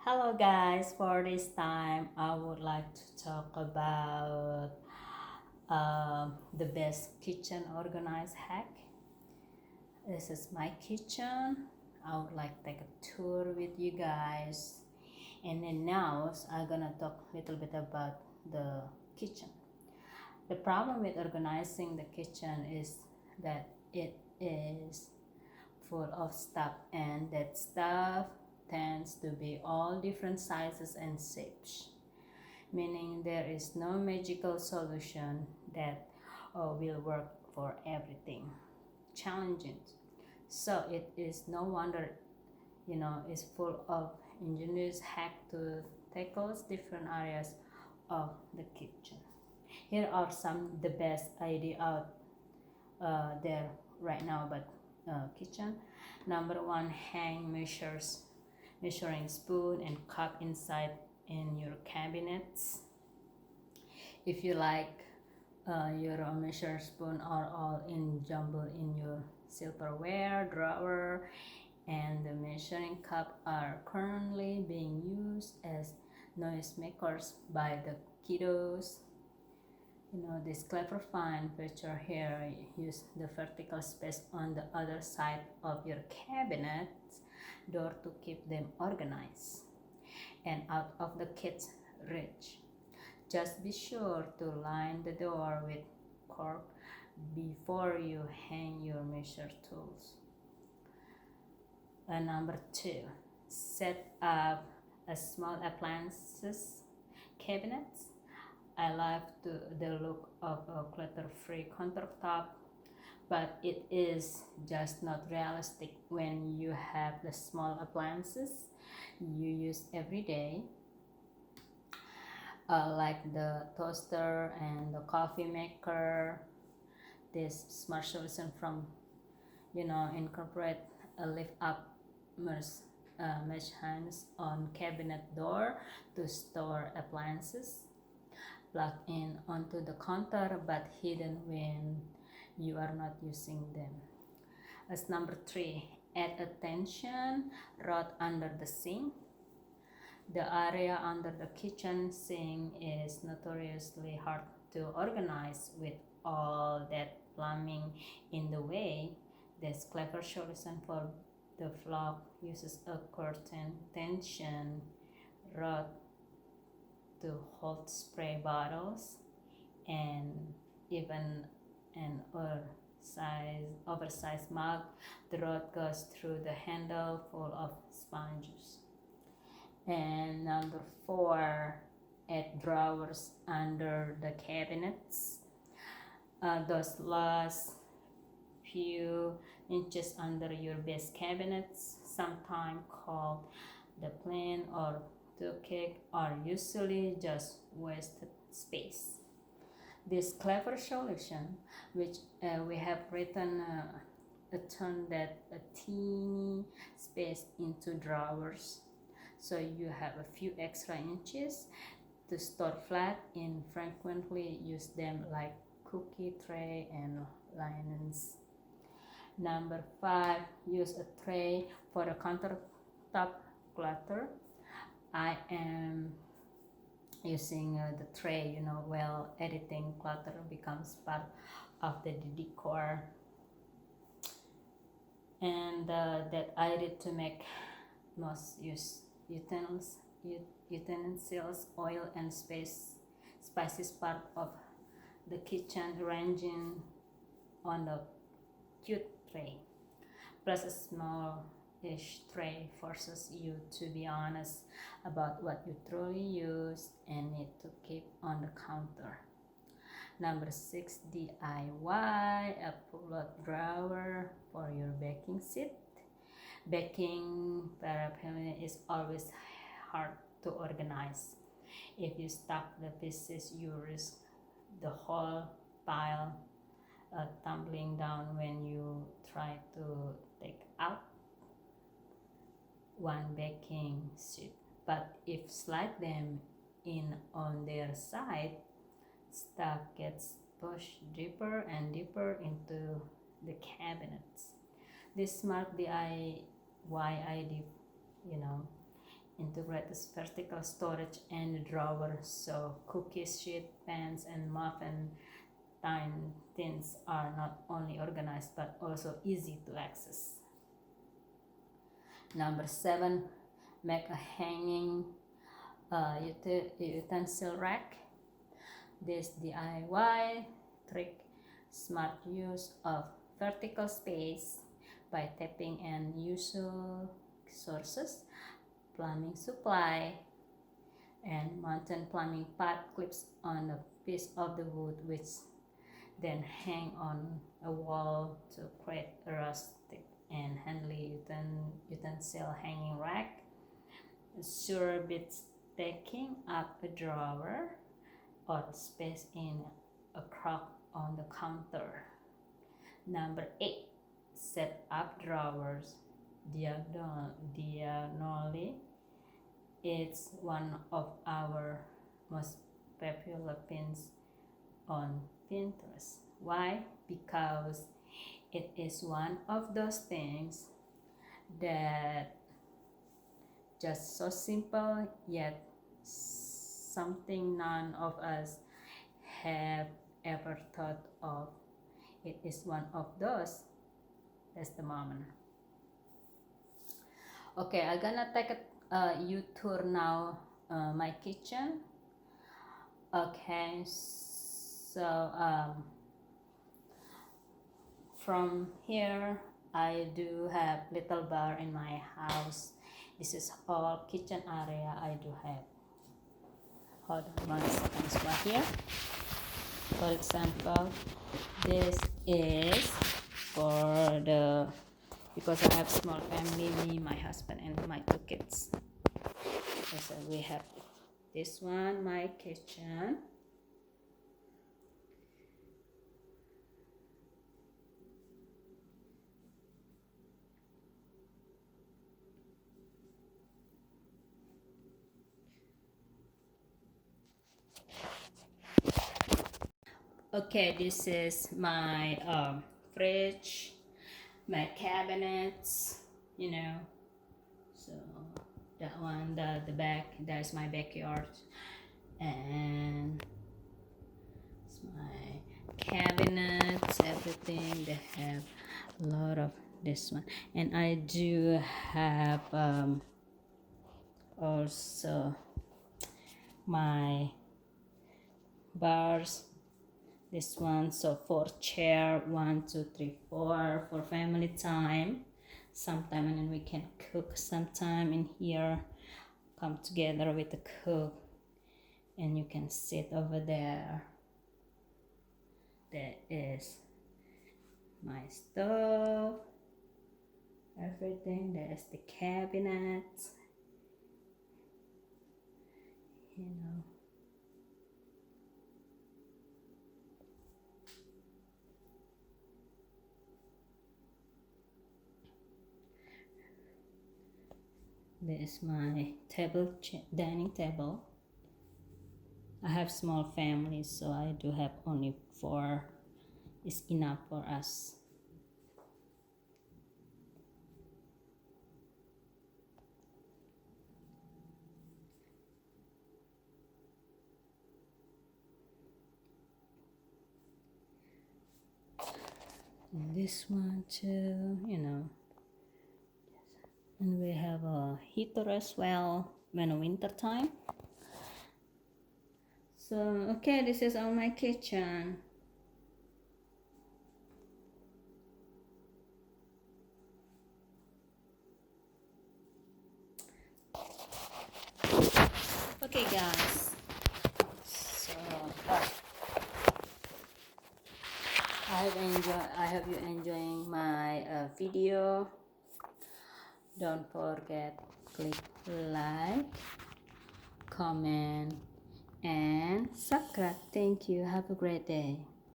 Hello guys, for this time I would like to talk about the best kitchen organized hack. This is my kitchen. I would like to take a tour with you guys. And then now I'm gonna talk a little bit about the kitchen. The problem with organizing the kitchen is that it is full of stuff, and that stuff tends to be all different sizes and shapes, meaning there is no magical solution that will work for everything. Challenging. So it is no wonder, it's full of ingenious hack to tackle different areas of the kitchen. Here are some the best idea out there right now about kitchen. Number one, hang measuring spoon and cup inside in your cabinets. If you like, your measure spoon are all in jumble in your silverware drawer, and the measuring cup are currently being used as noisemakers by the kiddos. This clever fine feature here, use the vertical space on the other side of your cabinet door to keep them organized and out of the kids' reach. Just be sure to line the door with cork before you hang your measure tools. And number two, set up a small appliances cabinet. I love the look of a clutter-free countertop, but it is just not realistic when you have the small appliances you use every day, like the toaster and the coffee maker. This smart solution from incorporate a lift up mesh hands on cabinet door to store appliances, plug in onto the counter but hidden when you are not using them. As number three, add a tension rod under the sink. The area under the kitchen sink is notoriously hard to organize with all that plumbing in the way. This clever solution for the flock uses a curtain tension rod to hold spray bottles and even an oversized mug. The rod goes through the handle full of sponges. And number four, add drawers under the cabinets. Those last few inches under your base cabinets, sometimes called the plane or tukic, are usually just wasted space. This clever solution, which we have written, turn that a teeny space into drawers, so you have a few extra inches to store flat in. Frequently use them like cookie tray and linens. Number five, use a tray for the countertop clutter. I am using the tray, while editing. Clutter becomes part of the decor, and that I did to make most use utensils, oil, and spices part of the kitchen, ranging on the cute tray. Plus, a small-ish tray forces you to be honest about what you truly use and need to keep on the counter. Number six, DIY a pull-out drawer for your baking sheet. Baking paraphernalia is always hard to organize. If you stack the pieces, you risk the whole pile tumbling down when you try to take out one baking sheet. But if slide them in on their side, stuff gets pushed deeper and deeper into the cabinets. This smart DIY idea, you know, integrate this vertical storage and drawer, so cookie sheet, pans, and muffin tins are not only organized but also easy to access. Number 7, make a hanging utensil rack. This DIY trick smart use of vertical space by tapping and usual sources, plumbing supply, and mountain plumbing pipe clips on a piece of the wood, which then hang on a wall to create a rustic and handy utensil hanging rack. Sure beats taking up a drawer or space in a crack on the counter. Number 8, set up drawers diagonally. It's one of our most popular pins on Pinterest. Why? Because it is one of those things that just so simple yet something none of us have ever thought of. It is one of those. That's the moment. Okay, I'm gonna take a U-tour now, my kitchen. Okay, so from here I do have little bar in my house. This is all kitchen area I do have. Hold on 1 second right here. For example, this is for the, because I have small family, me, my husband, and my 2 kids. So we have this one, my kitchen. Okay, this is my fridge, my cabinets, so that one, the back, that's my backyard, and it's my cabinets, everything. They have a lot of this one, and I do have also my bars. This one, so 4 chair, 1 2 3 4 for family time sometime, and then we can cook sometime in here, come together with the cook, and you can sit over there. That is my stove, everything. There's the cabinet, This is my table, dining table. I have small family, so I do have only 4 is enough for us. And this one too, and we have a heater as well when winter time. So okay, this is all my kitchen. Okay guys, so I hope you enjoying my video. Don't forget, click like, comment, and subscribe. Thank you. Have a great day.